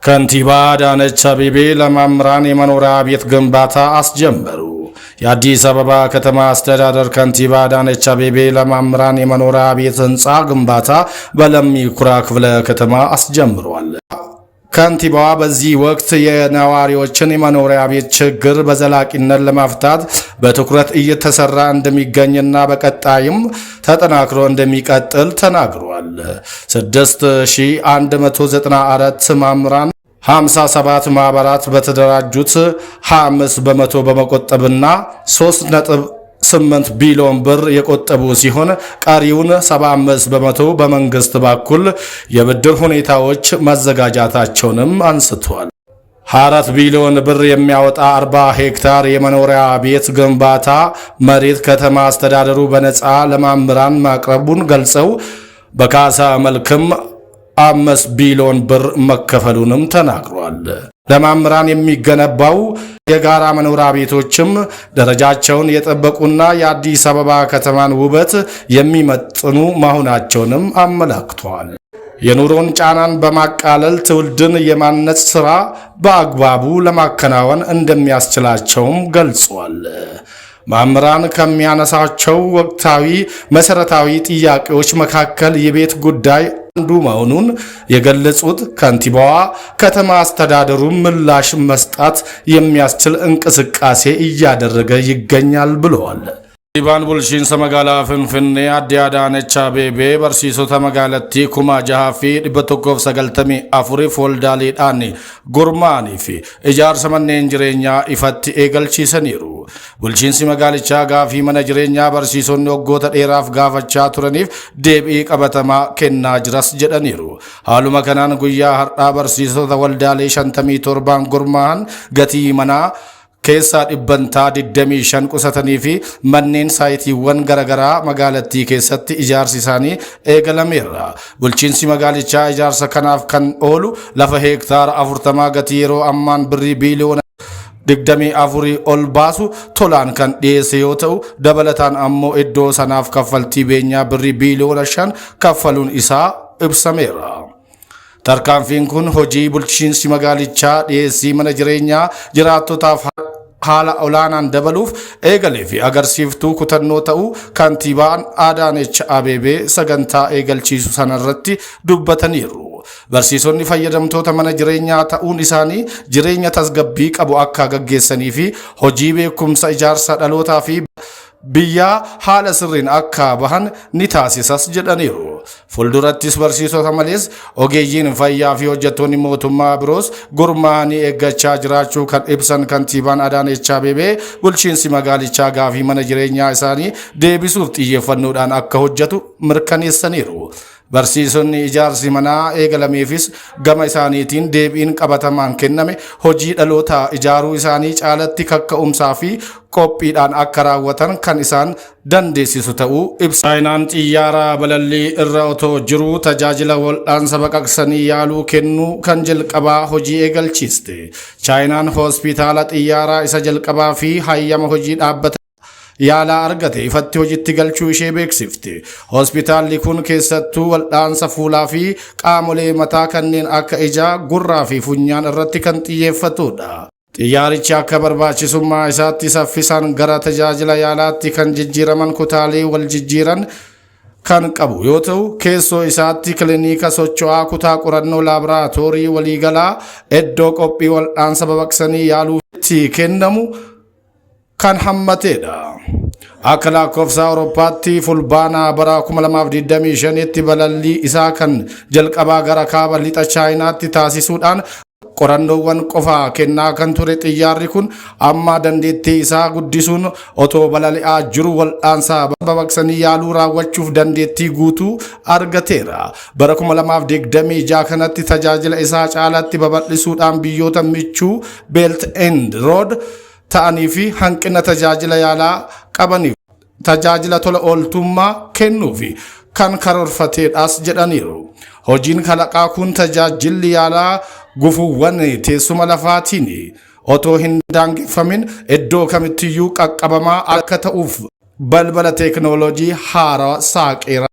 ከንቲባ አዳነች አቤቤ ለመምህራን የመኖሪያ ቤት ግንባታ አስጀመሩ። የአዲስ አበባ ከተማ አስተዳደር ከንቲባ አዳነች አቤቤ ለመምህራን የመኖሪያ ቤት ህንፃ ግንባታ በለሚ ኩራ ክፍለ ከተማ አስጀምሯል። ከንቲባዋ በዚህ ወቅት የነዋሪዎችን የመኖሪያ ቤት ችግር በዘላቂነት ለመፍታት በትኩረት እየተሰራ እንደሚገኝና በቀጣይም ተጠናክሮ እንደሚቀጥል ተናግሯል። 6194 መምህራን 57 ማህበራት በተደራጁት 25 በመቶ በመቆጠብና 3.8 ቢሊዮን ብር የቆጠቡ ሲሆን ቀሪውን 75 በመቶ በመንግስት በኩል የብድር ሁኔታዎች መዘጋጃታቸውንም አንስቷል። 4 ቢሊዮን ብር የሚያወጣ 40 ሄክታር የመኖሪያ ቤት ግንባታ መሬት ከተማ አስተዳደሩ በነፃ ለመምህራን ማቅረቡን ገልጸው በካሳ መልክም 5 ቢሊዮን ብር መከፈሉንም ተናግሯል። ለመምህራን የሚገነባው የጋራ መኖሪያ ቤቶችም ደረጃቸውን የጠበቁና የአዲስ አበባ ከተማን ውበት የሚመጥኑ መሆናቸውንም አመላክተዋል። የኑሮን ጫናን በማቃለል ትውልድን የማነጽ ሥራ በአግባቡ ለማከናወን እንደሚያስችላቸውም ገልጿል። መምህራን ከሚያነሳቸው ወቅታዊ መሰረታዊ ጥያቄዎች መካከል የቤት ጉዳይ አንዱ መሆኑን የገለጹት ከንቲባዋ ከተማ አስተዳደሩ ምላሽ መስጠት የሚያስችል እንቅስቃሴ እያደረገ ይገኛል ብለዋል። ኢባን ቡልሺንሰ መጋላ ፍንፍኔ አዲ አዳነች አቤቤ በርሲሶታ መጋለቲ ኩማ ጃሃፊ ዲበቶኮፍ ሰገልተሚ አፉሪ ፎልዳሌዳኒ ጉርማኒ ፊ ኢጃርሰ መኔን ጅሬኛ ኢፈቲ ኤገልቺሰኒሩ ቡልሺንሲ መጋሊቻ ጋፊ መነ ጅሬኛ በርሲሶኒ ወጎተ ዴራፍ ጋፈቻ ቱረኒፍ ዴቢኢ ቀበተማ ኬና ጅረስ ጀደኒሩ ሃሉመ ከናን ጉያ ሀርዳ በርሲሶታ ወልዳሌ 57 ጉርማን ገቲ መና keessa dhibbantaa 25 qusatanii fi manneen saayitiiwwan garagaraa magaalattii keessatti ijaarsi isaanii eegalameera. Bulchiinsi magaalichaa ijaarsa kanaaf kan oolu lafa heektaara 40 gatii yeroo ammaan birrii biiliyoona 24 ol baasu tolaan kan dhiyeesse yoo ta'u dabalataan ammoo iddoo sanaaf kaffaltii beenyaa birrii biiliyoona 5 kaffaluun isaa ibsameera. Tarkaanfiin kun hojii bulchiinsi magaalichaa dhiyeessii mana jireenyaa jiraattotaaf haala olaanaan dabaluuf eegalee fi agarsiiftuu kutannoo ta'uu kantiibaan Adaanech Abeebee sagantaa eegalchiisu sanarratti dubbataniiru. Barsiisonni fayyadamtoota mana jireenyaa ta'uun isaanii jireenya tasgabbii qabu akka gaggeessanii fi hojii beekumsa ijaarsa dhalootaa fi biyyaa haala sirriin akka bahan ni taasisas jedhaniiru. Fuldurattis barsiisota malees ogeeyyiin fayyaa fi hojjettoonni mootummaa biroos gurmaa'anii eeggachaa jiraachuu kan ibsan kantiibaan Adaanech Abeebee bulchiinsi magaalichaa gaafii mana jireenyaa isaanii deebisuuf xiyyeeffannoodhaan akka hojjetu mirkaneessaniiru. Barsiisonni ijaarsi manaa eegalameefis gama isaaniitiin deebiin qabatamaan kenname hojii dhaloota ijaaruu isaanii caalatti kakka'umsaa fi qophiidhaan akka raawwatan kan isaan dandeessisu ta'uu ibsa. Chaayinaan xiyyaara balallii irra otoo jiruu tajaajila wal'aansa baqaqsanii yaaluu kennuu kan jalqabaa hojii eegalchiiste. Chaayinaan hospitaala xiyyaaraa isa jalqabaa fi hayyama hojii dhaabbata yaala argate ifatti hojiitti galchuu ishee beeksifte. Hospitaalli kun keessattuu wal'aansa fuulaa fi qaamolee mataa kanneen akka ijaa, gurraa fi funyaan irratti kan xiyyeeffatudha. Xiyyaarichi akka barbaachisummaa isaatti saffisaan gara tajaajila yaalaatti kan jijjiiraman kutaalee wal jijjiiran kan qabu yoo ta'u keessoo isaatti kilinika socho'aa kutaa qorannoo laaboraatoorii waliigalaa iddoo qophii wal'aansa baqaqsanii yaaluutti kennamu kan hammateedha. Akka lakkoofsa Awurooppaatti fulbaanaa bara 2025tti balallii isaa kan jalqabaa gara kaaba lixa Chaayinaatti taasisuudhaan qorannoowwan qofaa kennaa kan ture xiyyaarri kun amma dandeettii isaa guddisuun otoo balali'aa jiru wal'aansa baqaqsanii yaaluu raawwachuuf dandeettii guutuu argateera. Bara 2026 kanatti tajaajila isaa caalatti babal'isuudhaan biyyoota michuu Belt and Road ta'anii fi hanqina tajaajila yaalaa qabaniif tajaajila tola ooltummaa kennuufi kan karoorfateedhaas jedhaniiru. Hojiin kalaqaa kun tajaajilli yaalaa gufuuwwan teessuma lafaatiin otoo hin daangeffamin iddoo kamittiyyuu qaqqabamaa akka ta'uuf balbala teeknooloojii haaraa saaqeera.